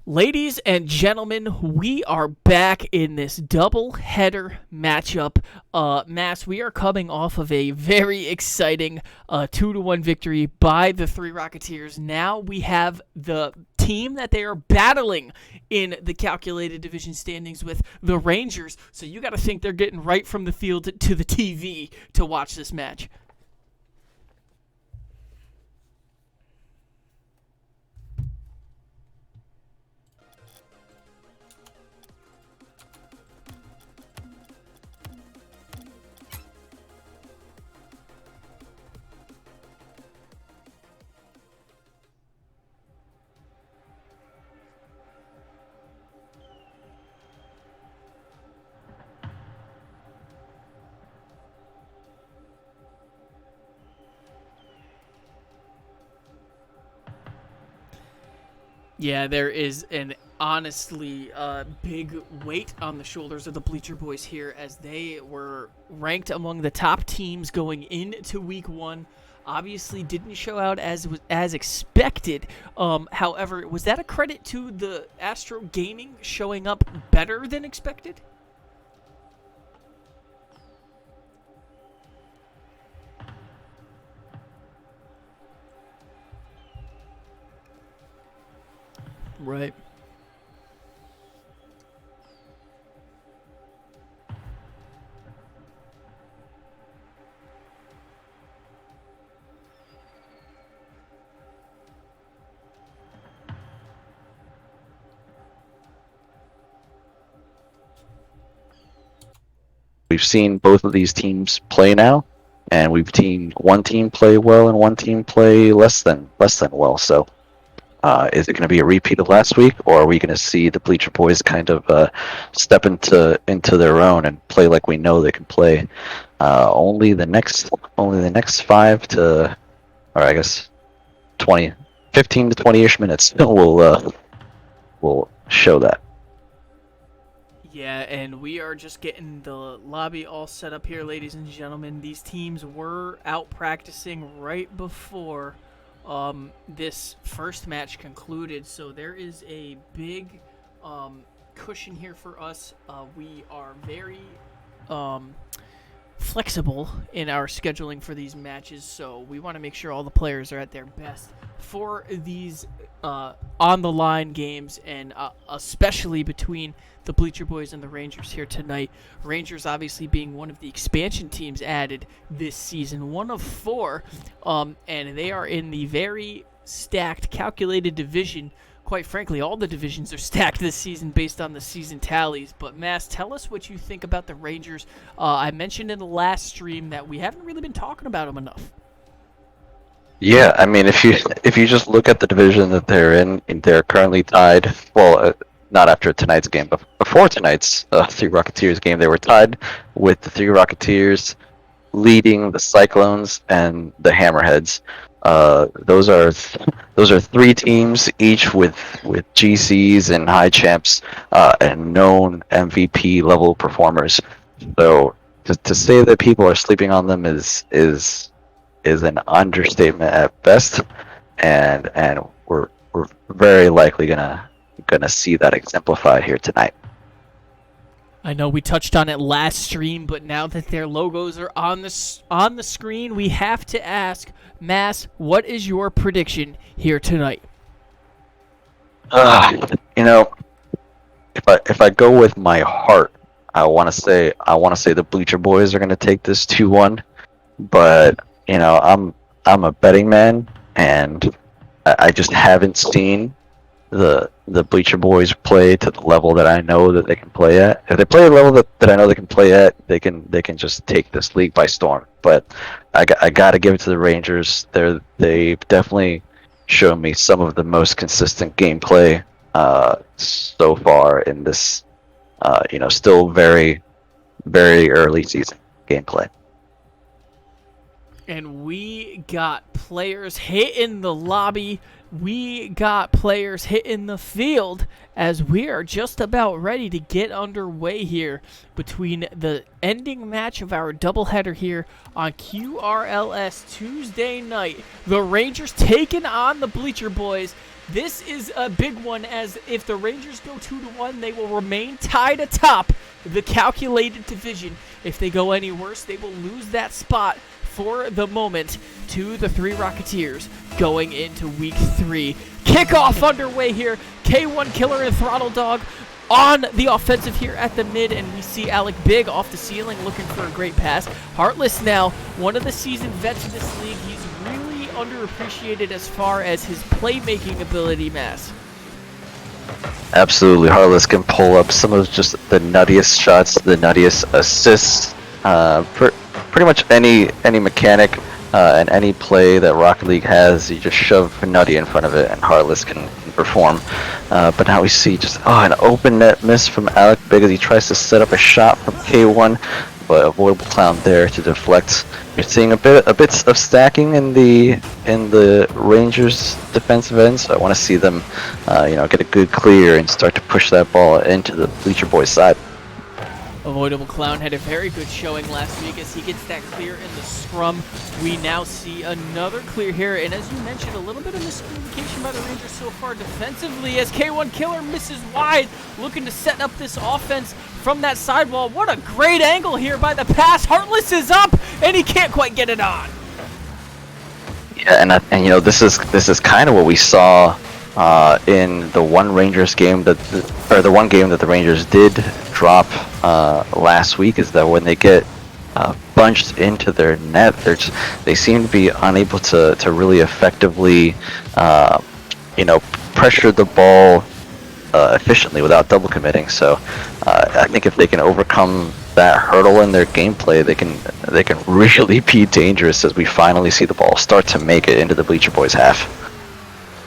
Ladies and gentlemen, we are back in this double-header matchup. Mass, we are coming off of a very exciting 2-1 victory by the Three Rocketeers. Now we have the team that they are battling in the calculated division standings with the Rangers. So you got to think they're getting right from the field to the TV to watch this match. Yeah, there is an honestly big weight on the shoulders of the Bleacher Boys here as they were ranked among the top teams going into week one. Obviously didn't show out as expected. However, was that a credit to the Astro Gaming showing up better than expected? Right. We've seen both of these teams play now, and we've seen one team play well and one team play less than well. So, is it going to be a repeat of last week, or are we going to see the Bleacher Boys kind of step into their own and play like we know they can play? Only the next 5 to, or I guess 20, 15 to 20ish minutes will show that. Yeah, and we are just getting the lobby all set up here, ladies and gentlemen. These teams were out practicing right before this first match concluded, so there is a big cushion here for us. We are very flexible in our scheduling for these matches, so we want to make sure all the players are at their best for these on the line games, and especially between the Bleacher Boys and the Rangers here tonight. Rangers obviously being one of the expansion teams added this season, one of 4, and they are in the very stacked, calculated division. Quite frankly, all the divisions are stacked this season based on the season tallies. But Mass, tell us what you think about the Rangers. I mentioned in the last stream that we haven't really been talking about them enough. Yeah, I mean, if you just look at the division that they're in, they're currently tied. Well, not after tonight's game, but before tonight's Three Rocketeers game, they were tied with the Three Rocketeers leading the Cyclones and the Hammerheads. Those are 3 teams, each with GCs and high champs and known MVP level performers. So to say that people are sleeping on them is an understatement at best, and we're very likely gonna see that exemplified here tonight. I know we touched on it last stream, but now that their logos are on the screen, we have to ask, Mass, what is your prediction here tonight? You know, if I go with my heart, I want to say the Bleacher Boys are going to take this 2-1, but I'm a betting man, and I just haven't seen the Bleacher Boys play to the level that I know that they can play at. If they play at the level that I know they can play at, they can just take this league by storm. But I got to give it to the Rangers. They've definitely shown me some of the most consistent gameplay so far in this still very, very early season gameplay. And we got players hitting the lobby. We got players hitting the field as we are just about ready to get underway here between the ending match of our doubleheader here on QRLS Tuesday night. The Rangers taking on the Bleacher Boys. This is a big one, as if the Rangers go 2-1, they will remain tied atop the calculated division. If they go any worse, they will lose that spot for the moment to the Three Rocketeers going into week 3. Kickoff underway here. K1 Killer and Throttle Dog on the offensive here at the mid, and we see Alec Big off the ceiling looking for a great pass. Heartless now, one of the seasoned vets in this league. He's really underappreciated as far as his playmaking ability, Mass. Absolutely, Heartless can pull up some of just the nuttiest shots, the nuttiest assists. Pretty much any mechanic and any play that Rocket League has, you just shove Nutty in front of it, and Heartless can perform. But now we see just an open net miss from Alec Big as he tries to set up a shot from K1, but avoidable clown there to deflect. You're seeing a bit of stacking in the Rangers defensive end, so I want to see them, get a good clear and start to push that ball into the Bleacher Boys side. Avoidable Clown had a very good showing last week as he gets that clear in the scrum. We now see another clear here, and as you mentioned, a little bit of miscommunication by the Rangers so far defensively as K1 Killer misses wide, looking to set up this offense from that sidewall. What a great angle here by the pass. Heartless is up, and he can't quite get it on. Yeah, and this is kind of what we saw in the one Rangers game the one game that the Rangers did drop last week, is that when they get bunched into their net, they seem to be unable to really effectively pressure the ball efficiently without double committing. So I think if they can overcome that hurdle in their gameplay, they can really be dangerous as we finally see the ball start to make it into the Bleacher Boys half.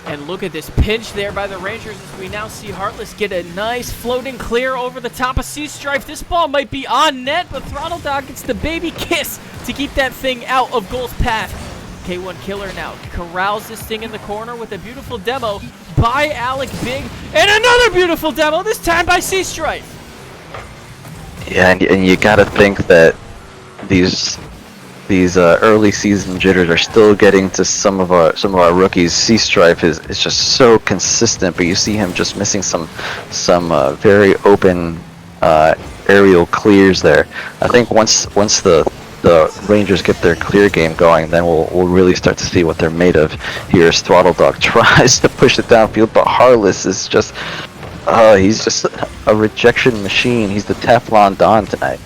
And look at this pinch there by the Rangers as we now see Heartless get a nice floating clear over the top of Sea Strife. This ball might be on net, but Throttle Dog gets the baby kiss to keep that thing out of goal's path. K1 Killer now corrals this thing in the corner with a beautiful demo by Alec Big, and another beautiful demo, this time by Sea Strife. Yeah, and you gotta think that these early season jitters are still getting to some of our rookies. Sea Strife is just so consistent, but you see him just missing some very open aerial clears there. I think once the Rangers get their clear game going, then we'll really start to see what they're made of. Here as Throttle Dog tries to push it downfield, but Heartless is he's just a rejection machine. He's the Teflon Don tonight.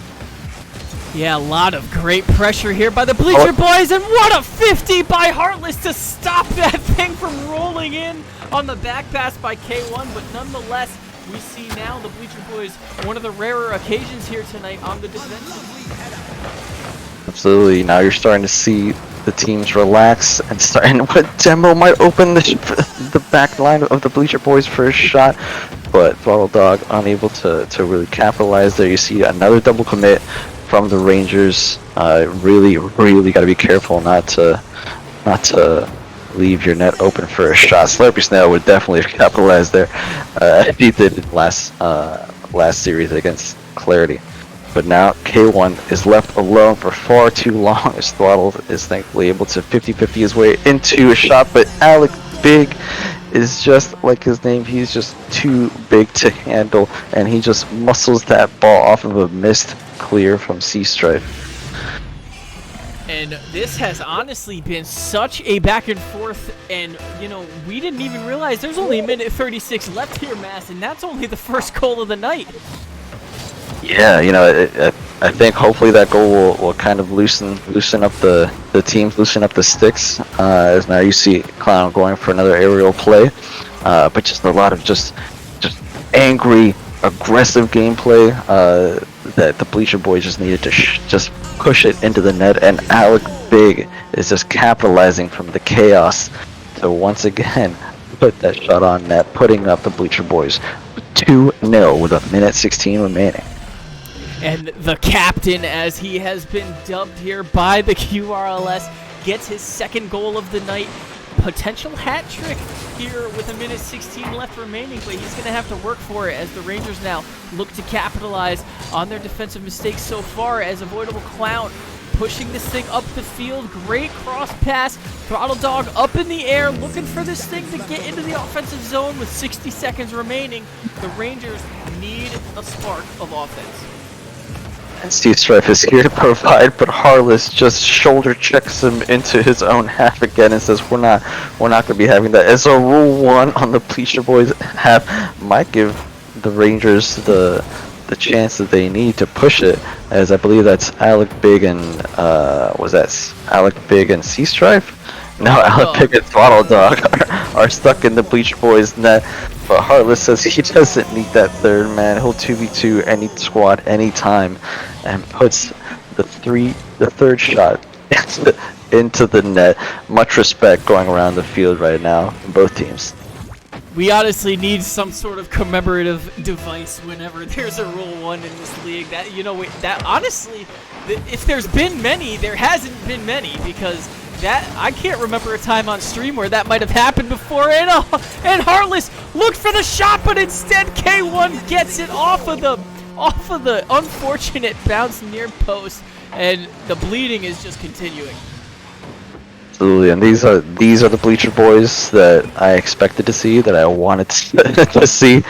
Yeah, a lot of great pressure here by the Bleacher Boys, and what a 50 by Heartless to stop that thing from rolling in on the back pass by K1, but nonetheless, we see now the Bleacher Boys, one of the rarer occasions here tonight on the defensive head. Absolutely, now you're starting to see the teams relax and starting what demo might open the back line of the Bleacher Boys for a shot, but Throttle Dog unable to really capitalize there. You see another double commit from the Rangers. Really got to be careful not to leave your net open for a shot. Slurpy Snail would definitely have capitalized there. He did last series against Clarity. But now K1 is left alone for far too long as Throttle is thankfully able to 50-50 his way into a shot, but Alec Big is just like his name. He's just too big to handle, and he just muscles that ball off of a missed clear from Sea Strife. And this has honestly been such a back and forth, and we didn't even realize there's only a minute 36 left here, Mass, and that's only the first goal of the night. Yeah, I think hopefully that goal will kind of loosen up the teams, loosen up the sticks, as now you see Clown going for another aerial play, but just a lot of just angry, aggressive gameplay that the Bleacher Boys just needed to just push it into the net, and Alec Big is just capitalizing from the chaos to once again put that shot on net, putting up the Bleacher Boys 2-0 with a minute 16 remaining. And the captain, as he has been dubbed here by the QRLS, gets his second goal of the night. Potential hat trick here with a minute 16 left remaining, but he's going to have to work for it as the Rangers now look to capitalize on their defensive mistakes so far, as Avoidable Clown pushing this thing up the field. Great cross pass. Throttle Dog up in the air, looking for this thing to get into the offensive zone with 60 seconds remaining. The Rangers need a spark of offense. And Steve Strife is here to provide, but Harless just shoulder checks him into his own half again and says, "We're not going to be having that." As a Rule 1 on the Bleacher Boys half might give the Rangers the chance that they need to push it, as I believe that's Alec Big and was that Alec Big and Sea Strife? No, Alec Big and Throttle Dog are stuck in the Bleacher Boys net. But Harless says he doesn't need that third man. He'll 2v2 any squad anytime, and puts the third shot into the net. Much respect going around the field right now from both teams. We honestly need some sort of commemorative device whenever there's a Rule 1 in this league. That, you know, that honestly, if there's been many, there hasn't been many, because that I can't remember a time on stream where that might have happened before. And Harless looked for the shot, but instead K1 gets it off of the unfortunate bounce near post, and the bleeding is just continuing. Absolutely, and these are the Bleacher Boys that I expected to see, that I wanted to see.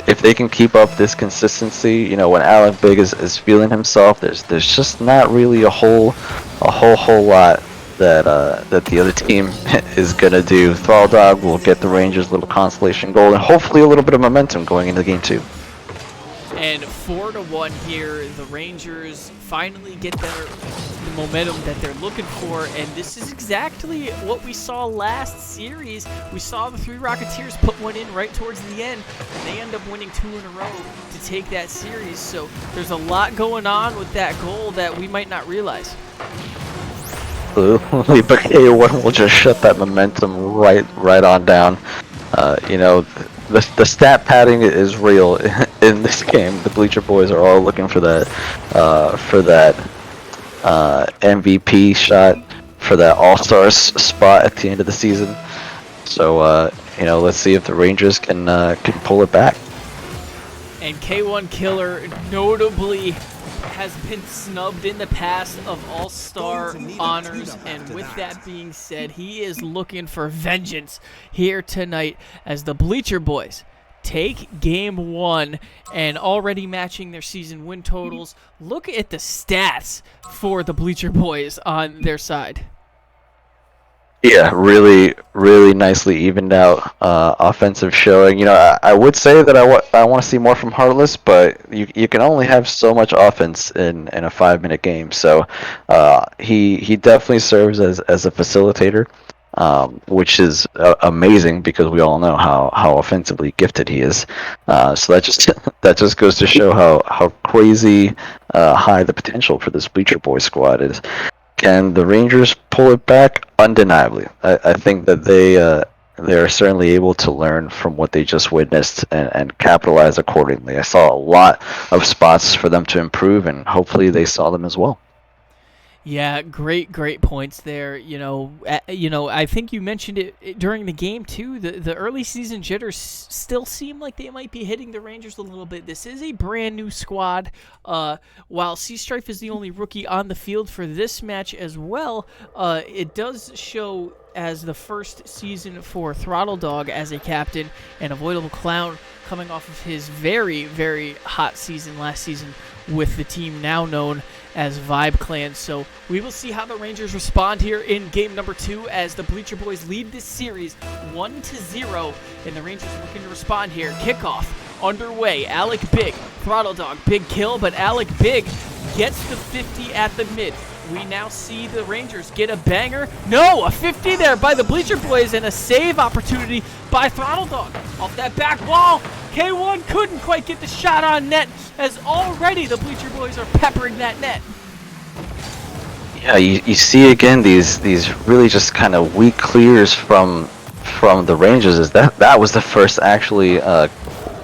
If they can keep up this consistency, you know, when Alec Big is feeling himself, there's just not really a whole lot that the other team is gonna do. Thrall Dog will get the Rangers a little consolation goal and hopefully a little bit of momentum going into game 2. And 4-1 here, the Rangers finally get the momentum that they're looking for, and this is exactly what we saw last series. We saw the 3 Rocketeers put one in right towards the end, and they end up winning 2 in a row to take that series. So there's a lot going on with that goal that we might not realize. Absolutely, but K1 will just shut that momentum right on down. You know, the stat padding is real in this game. The Bleacher Boys are all looking for that MVP shot, for that All-Stars spot at the end of the season. So you know, let's see if the Rangers can pull it back. And K1 Killer notably has been snubbed in the past of All-Star honors, and with that being said, he is looking for vengeance here tonight as the Bleacher Boys take game 1 and already matching their season win totals. Look at the stats for the Bleacher Boys on their side. Yeah, really nicely evened out offensive showing. You know, I would say that I want to see more from Harless, but you can only have so much offense in a 5-minute game. So he definitely serves as a facilitator, which is amazing because we all know how offensively gifted he is. So that just goes to show how crazy high the potential for this Bleacher Boys squad is. Can the Rangers pull it back? Undeniably. I think that they are certainly able to learn from what they just witnessed and capitalize accordingly. I saw a lot of spots for them to improve, and hopefully they saw them as well. Yeah, great points there. You know, I think you mentioned it during the game too. The early season jitters still seem like they might be hitting the Rangers a little bit. This is a brand new squad. While Sea Strife is the only rookie on the field for this match as well, it does show as the first season for Throttle Dog as a captain, and Avoidable Clown coming off of his very hot season last season with the team now known as Vibe Clan. So we will see how the Rangers respond here in game number 2 as the Bleacher Boys lead this series 1-0, and the Rangers are looking to respond here. Kickoff underway. Alec Big, Throttle Dog, big kill, but Alec Big gets the 50 at the mid. We now see the Rangers get a banger. No, a 50 there by the Bleacher Boys, and a save opportunity by Throttle Dog. Off that back wall, K1 couldn't quite get the shot on net, as already the Bleacher Boys are peppering that net. Yeah, you see again these really just kind of weak clears from the Rangers. Is that was the first actually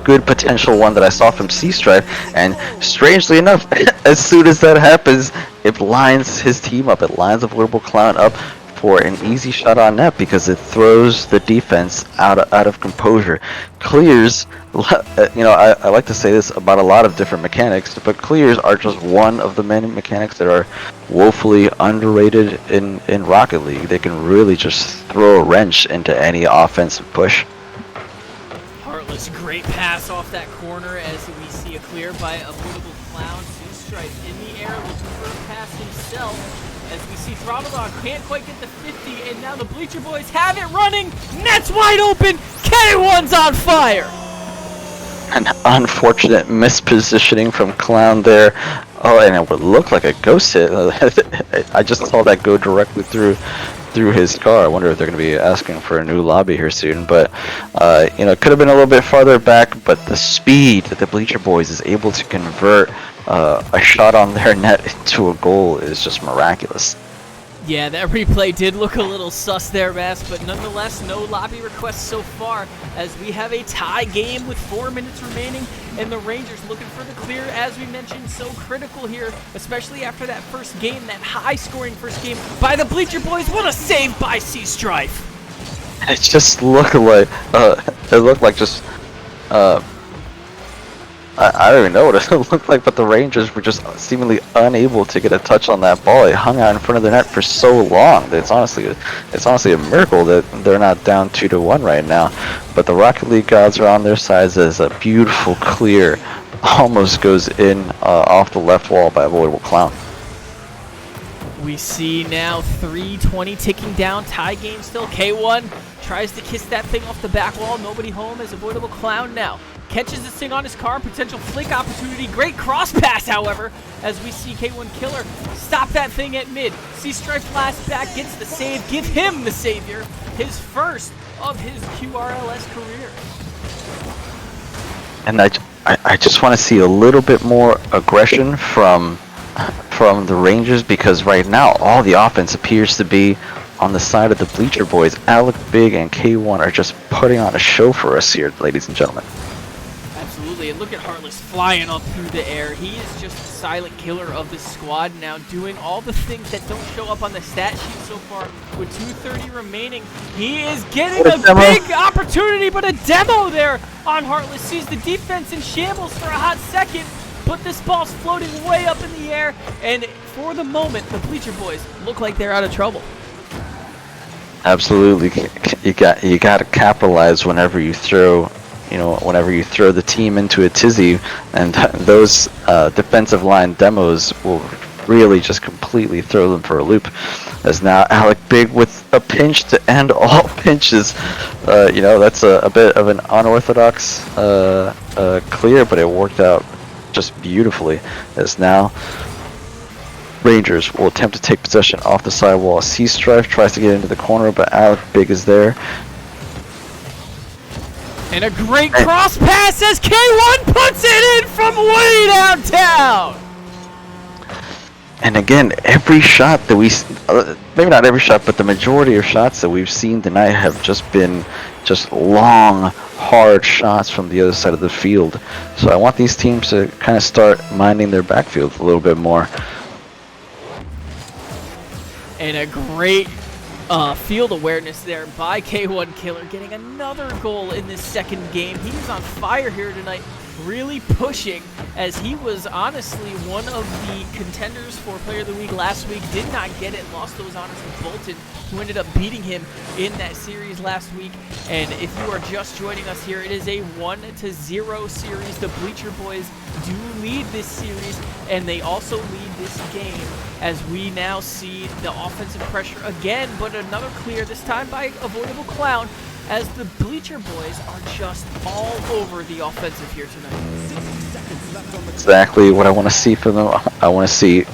good potential one that I saw from Sea Strife, and strangely enough, as soon as that happens, it lines his team up. It lines Avoidable Clown up for an easy shot on net because it throws the defense out of composure. Clears, you know, I like to say this about a lot of different mechanics, but clears are just one of the many mechanics that are woefully underrated in Rocket League. They can really just throw a wrench into any offensive push. Heartless, great pass off that corner as we see a clear by Avoidable Clown. Stripe in the air looking for a pass himself. As we see Throttledog can't quite get the 50, and now the Bleacher Boys have it running. Net's wide open. K1's on fire. An unfortunate mispositioning from Clown there. Oh, and it would look like a ghost hit. I just saw that go directly through his car. I wonder if they're going to be asking for a new lobby here soon. But, you know, it could have been a little bit farther back, but the speed that the Bleacher Boys is able to convert a shot on their net into a goal is just miraculous. Yeah, that replay did look a little sus there, Bass, but nonetheless, no lobby requests so far as we have a tie game with 4 minutes remaining, and the Rangers looking for the clear, as we mentioned, so critical here, especially after that first game, that high-scoring first game by the Bleacher Boys. What a save by C-Strife! It just looked like just I don't even know what it looked like, but the Rangers were just seemingly unable to get a touch on that ball. It hung out in front of the net for so long that it's honestly a miracle that they're not down 2-1 right now. But the Rocket League gods are on their sides as a beautiful clear almost goes in off the left wall by Avoidable Clown. We see now 3:20 ticking down, tie game still. K1 tries to kiss that thing off the back wall. Nobody home as Avoidable Clown now catches this thing on his car. Potential flick opportunity. Great cross pass, however, as we see K1 Killer stop that thing at mid. C-Stripe last back, gets the save. Give him the savior. His first of his QRLS career. And I just want to see a little bit more aggression from the Rangers, because right now all the offense appears to be on the side of the Bleacher Boys. Alec Big and K1 are just putting on a show for us here, ladies and gentlemen. Absolutely, and look at Heartless flying up through the air. He is just the silent killer of the squad now, doing all the things that don't show up on the stat sheet so far. With 2:30 remaining, he is getting a big opportunity, but a demo there on Heartless. Sees the defense in shambles for a hot second, but this ball's floating way up in the air, and for the moment, the Bleacher Boys look like they're out of trouble. Absolutely, you got to capitalize whenever you throw the team into a tizzy, and those defensive line demos will really just completely throw them for a loop. As now Alec Big with a pinch to end all pinches. That's a bit of an unorthodox clear, but it worked out just beautifully. As now Rangers will attempt to take possession off the sidewall. C-Strife tries to get into the corner, but Alec Big is there. And a great cross pass as K1 puts it in from way downtown! And again, every shot that maybe not every shot, but the majority of shots that we've seen tonight have just been long, hard shots from the other side of the field. So I want these teams to kind of start minding their backfield a little bit more. And a great field awareness there by K1 Killer, getting another goal in this second game. He's on fire here tonight, really pushing, as he was honestly one of the contenders for Player of the Week last week. Did not get it, lost those honors with Bolton, who ended up beating him in that series last week. And if you are just joining us here, it is a 1-0 series. The Bleacher Boys do lead this series, and they also lead this game, as we now see the offensive pressure again, but another clear, this time by Avoidable Clown, as the Bleacher Boys are just all over the offensive here tonight. Exactly what I want to see from them. I want to see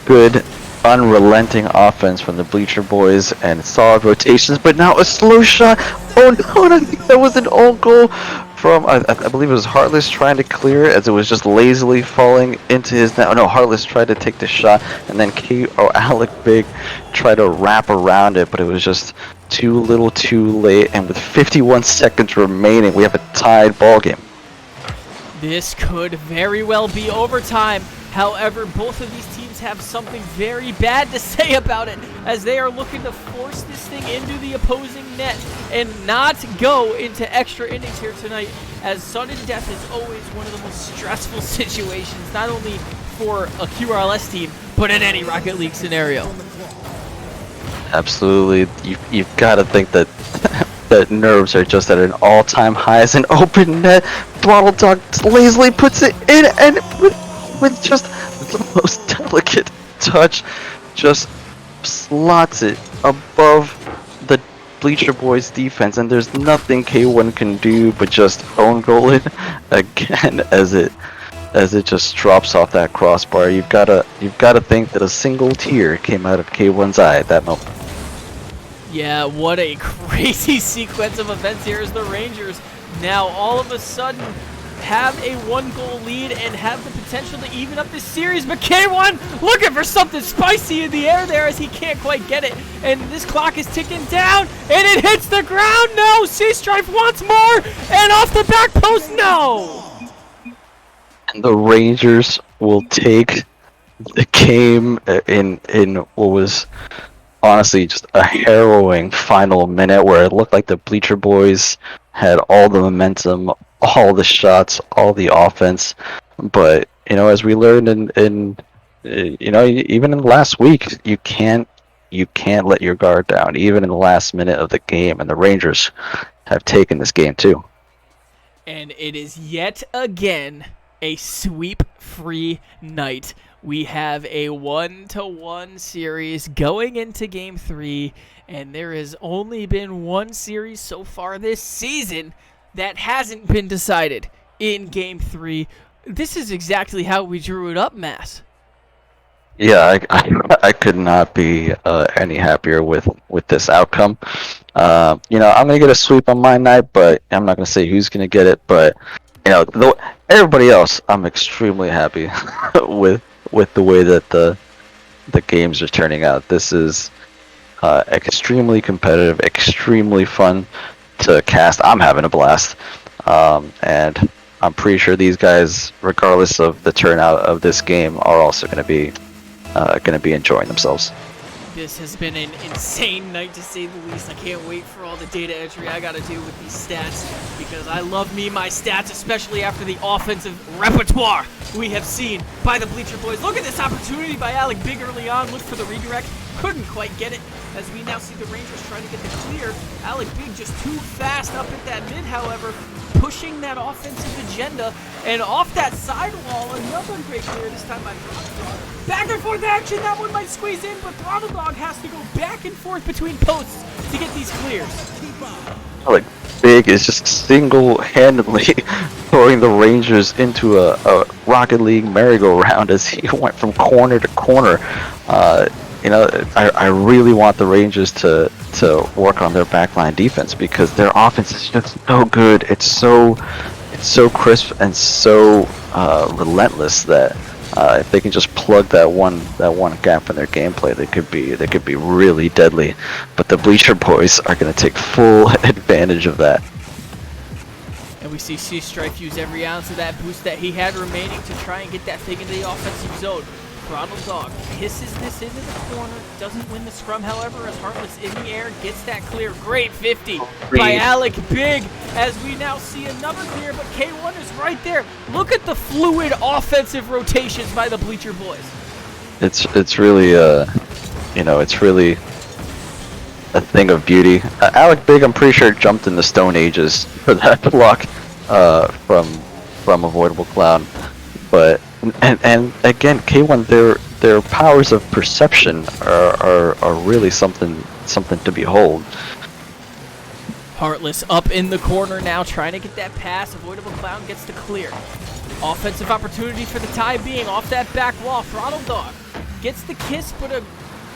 good, unrelenting offense from the Bleacher Boys and solid rotations, but now a slow shot. Oh no, and I think that was an own goal from, I believe it was Heartless trying to clear it, as it was just lazily falling into his net. Oh no, Heartless tried to take the shot, and then Alec Big tried to wrap around it, but it was just too little too late, and with 51 seconds remaining, we have a tied ball game. This could very well be overtime. However, both of these teams fans have something very bad to say about it, as they are looking to force this thing into the opposing net and not go into extra innings here tonight, as sudden death is always one of the most stressful situations, not only for a QRLS team, but in any Rocket League scenario. Absolutely. You've got to think that that nerves are just at an all-time high as an open net. Throttle Dog lazily puts it in, and with just the most delicate touch, just slots it above the Bleacher Boys defense, and there's nothing K1 can do but just own goal it again as it just drops off that crossbar. You've gotta think that a single tear came out of K1's eye at that moment. Yeah, what a crazy sequence of events here as the Rangers now all of a sudden have a 1-goal lead and have the potential to even up this series. But K1 looking for something spicy in the air there as he can't quite get it. And this clock is ticking down and it hits the ground. No, Sea-Strife wants more, and off the back post, no. And the Rangers will take the game in what was honestly just a harrowing final minute, where it looked like the Bleacher Boys had all the momentum, all the shots, all the offense. But as we learned in even in the last week, you can't let your guard down, even in the last minute of the game. And the Rangers have taken this game too. And it is yet again a sweep-free night. We have a 1-1 series going into Game 3, and there has only been one series so far this season that hasn't been decided in Game 3. This is exactly how we drew it up, Mass. Yeah, I could not be any happier with this outcome. I'm gonna get a sweep on my night, but I'm not gonna say who's gonna get it. But everybody else, I'm extremely happy with the way that the games are turning out. This is extremely competitive, extremely fun to cast. I'm having a blast, and I'm pretty sure these guys, regardless of the turnout of this game, are also going to be enjoying themselves. This has been an insane night, to say the least. I can't wait for all the data entry I gotta do with these stats, because I love my stats, especially after the offensive repertoire we have seen by the Bleacher Boys. Look at this opportunity by Alec Big early on. Looked for the redirect, couldn't quite get it, as we now see the Rangers trying to get the clear. Alec Big just too fast up at that mid, however, pushing that offensive agenda, and off that sidewall, another great clear, this time by Throttle Dog. Back and forth action, that one might squeeze in, but Throttle Dog has to go back and forth between posts to get these clears. Alec Big is just single-handedly throwing the Rangers into a Rocket League merry-go-round as he went from corner to corner. I really want the Rangers to work on their backline defense, because their offense is just so good. It's so crisp and so relentless that if they can just plug that one gap in their gameplay, they could be really deadly. But the Bleacher Boys are going to take full advantage of that. And we see Sea-Strife use every ounce of that boost that he had remaining to try and get that thing into the offensive zone. Throttle Dog hisses this into the corner, doesn't win the scrum, however, as Heartless in the air gets that clear. Great 50 by Alec Big, as we now see another clear, but K1 is right there. Look at the fluid offensive rotations by the Bleacher Boys. It's really it's really a thing of beauty. Alec Big, I'm pretty sure, jumped in the Stone Ages for that block from Avoidable Cloud, but. And again, K1, their powers of perception are really something to behold. Heartless up in the corner now, trying to get that pass. Avoidable Clown gets to clear. Offensive opportunity for the tie being off that back wall. Throttle Dog gets the kiss, but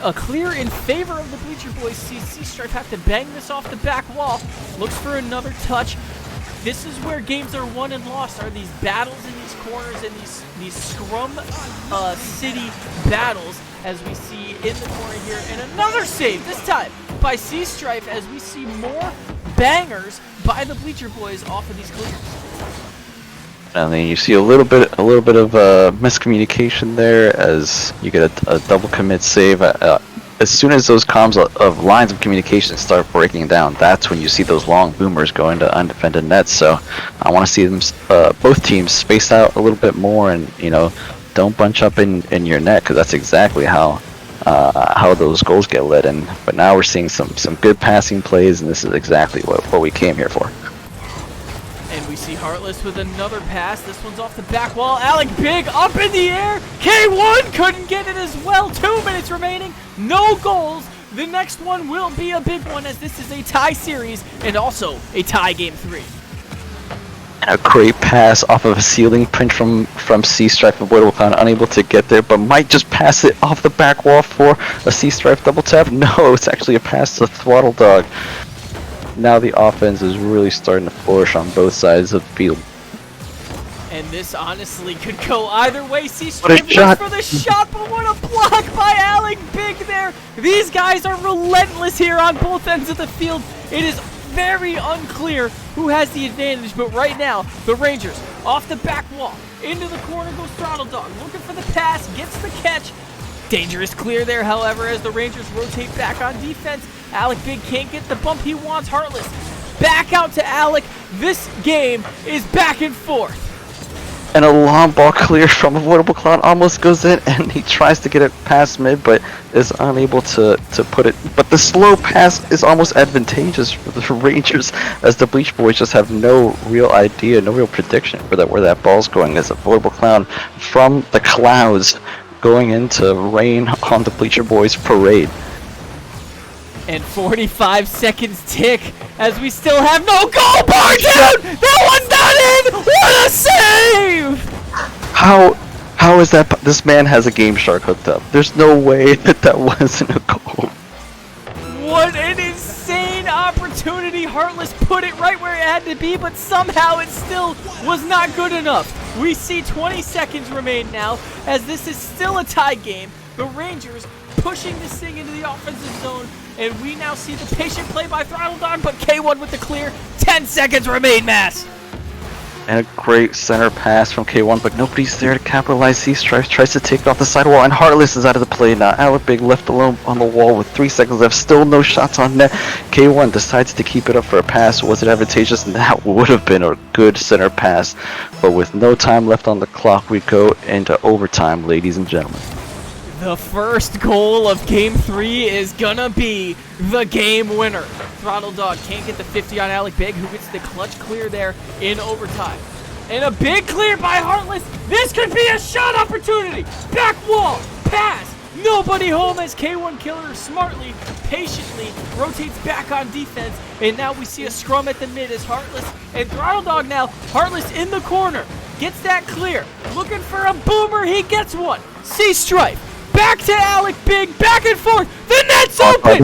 a clear in favor of the Bleacher Boys. Sea-Strife have to bang this off the back wall. Looks for another touch. This is where games are won and lost, are these battles in these corners and these scrum city battles, as we see in the corner here. And another save, this time by Sea-Strife, as we see more bangers by the Bleacher Boys off of these clears. And then you see a little bit of miscommunication there as you get a double commit save. As soon as those comms of lines of communication start breaking down, that's when you see those long boomers go into undefended nets. So I want to see them both teams space out a little bit more, and don't bunch up in your net, because that's exactly how those goals get let in. But now we're seeing some good passing plays, and this is exactly what we came here for. And we see Heartless with another pass. This one's off the back wall. Alec Big up in the air. K1 couldn't get it as well. 2 minutes remaining. No goals. The next one will be a big one, as this is a tie series and also a tie game 3. And a great pass off of a ceiling pinch from C-Stripe. Avoidable Clown unable to get there, but might just pass it off the back wall for a C-Stripe double tap. No, it's actually a pass to Throttle Dog. Now the offense is really starting to flourish on both sides of the field. And this honestly could go either way. What a shot. For the shot, but what a block by Alec Big there. These guys are relentless here on both ends of the field. It is very unclear who has the advantage, but right now, the Rangers off the back wall. Into the corner goes Throttle Dog. Looking for the pass, gets the catch. Dangerous clear there, however, as the Rangers rotate back on defense. Alec Big can't get the bump he wants. Heartless back out to Alec. This game is back and forth. And a long ball clear from Avoidable Clown almost goes in, and he tries to get it past mid, but is unable to put it. But the slow pass is almost advantageous for the Rangers, as the Bleach Boys just have no real idea, no real prediction for where that ball's going. As Avoidable Clown from the clouds going into rain on the Bleacher Boys parade. And 45 seconds tick as we still have no goal bar down! That one's not in! What a save! How is that? This man has a Game Shark hooked up. There's no way that wasn't a goal. What an insane opportunity. Heartless put it right where it had to be, but somehow it still was not good enough. We see 20 seconds remain now, as this is still a tie game. The Rangers pushing this thing into the offensive zone, and we now see the patient play by Throttle Dog, but K1 with the clear. 10 seconds remain, Mass. And a great center pass from K1, but nobody's there to capitalize. C-Stripe tries to take off the sidewall, and Heartless is out of the play now. Alec Big left alone on the wall with 3 seconds left. Still no shots on net. K1 decides to keep it up for a pass. Was it advantageous? That would have been a good center pass. But with no time left on the clock, we go into overtime, ladies and gentlemen. The first goal of Game 3 is gonna be the game winner. Throttle Dog can't get the 50 on Alec Big, who gets the clutch clear there in overtime. And a big clear by Heartless. This could be a shot opportunity. Back wall, pass. Nobody home as K1 Killer smartly, patiently rotates back on defense. And now we see a scrum at the mid as Heartless and Throttle Dog now. Heartless in the corner. Gets that clear. Looking for a boomer. He gets one. C-Stripe. Back to Alec Big, back and forth. The net's open.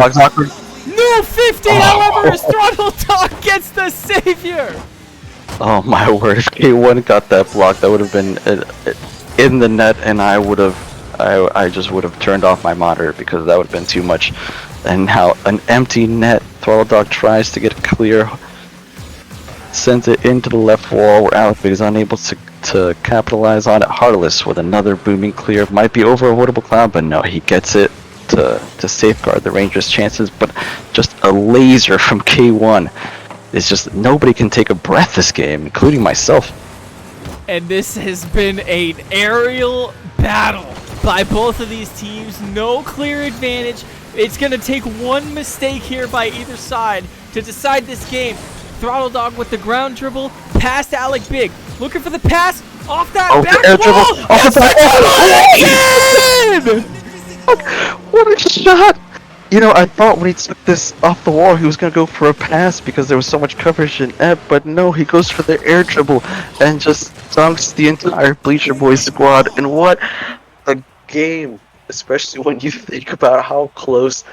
No 50, however, as Throttle Dog gets the savior. Oh my word! If K1 got that block, that would have been in the net, and I just would have turned off my monitor, because that would have been too much. And now an empty net. Throttle Dog tries to get it clear, sends it into the left wall where Alec Big is unable to capitalize on it. Heartless with another booming clear. Might be over Avoidable Cloud, but no, he gets it to safeguard the Rangers' chances. But just a laser from K1. It's just nobody can take a breath this game, including myself. And this has been an aerial battle by both of these teams. No clear advantage. It's going to take one mistake here by either side to decide this game. Throttle Dog with the ground dribble, past Alec Big. Looking for the pass, off that back wall! Off the back. What a shot! I thought when he took this off the wall, he was going to go for a pass because there was so much coverage in Ep, but no, he goes for the air dribble and just dunks the entire Bleacher Boys squad. And what a game, especially when you think about how close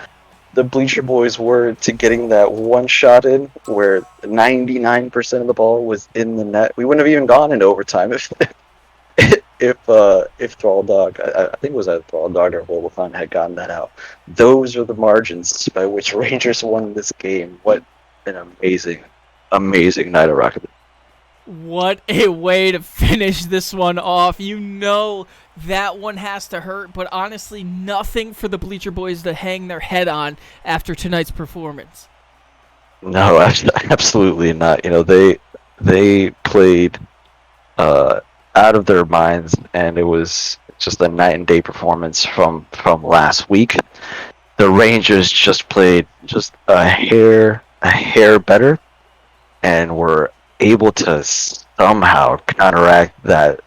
the Bleacher Boys were to getting that one shot in, where 99% of the ball was in the net. We wouldn't have even gone into overtime if Thrall Dog, I think it was a Thrall Dog or Wolfon had gotten that out. Those are the margins by which Rangers won this game. What an amazing night of Rocket. What a way to finish this one off. You know that one has to hurt, but honestly, nothing for the Bleacher Boys to hang their head on after tonight's performance. No, absolutely not. You know, they played out of their minds, and it was just a night and day performance from last week. The Rangers just played just a hair better, and were able to somehow counteract that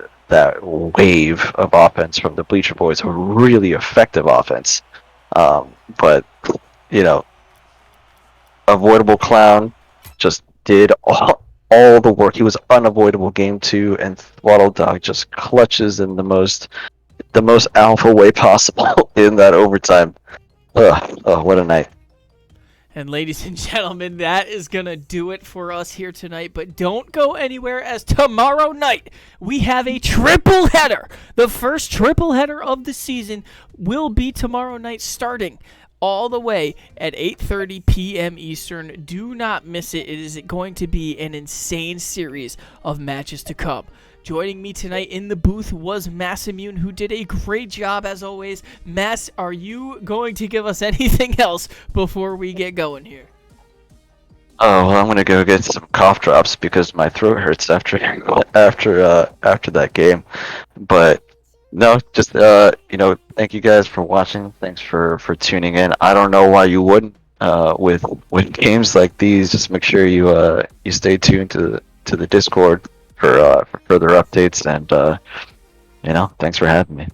wave of offense from the Bleacher Boys, a really effective offense. But you know, Avoidable Clown just did all the work. He was unavoidable game 2, and Throttle Dog just clutches in the most alpha way possible in that overtime. Oh, what a night. And ladies and gentlemen, that is going to do it for us here tonight. But don't go anywhere, as tomorrow night we have a triple header. The first triple header of the season will be tomorrow night, starting all the way at 8:30 p.m. Eastern. Do not miss it. It is going to be an insane series of matches to come. Joining me tonight in the booth was Massimune, who did a great job as always. Mass, are you going to give us anything else before we get going here? Oh, well, I'm gonna go get some cough drops because my throat hurts after that game. But no, just thank you guys for watching. Thanks for tuning in. I don't know why you wouldn't. With games like these, just make sure you stay tuned to the Discord for further updates, and thanks for having me.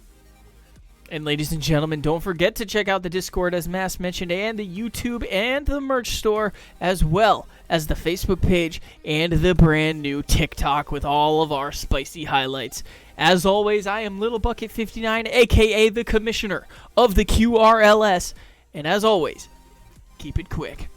And ladies and gentlemen, don't forget to check out the Discord, as Mass mentioned, and the YouTube and the merch store, as well as the Facebook page and the brand new TikTok with all of our spicy highlights. As always, I am Little Bucket 59, aka the Commissioner of the QRLS, and as always, keep it quick.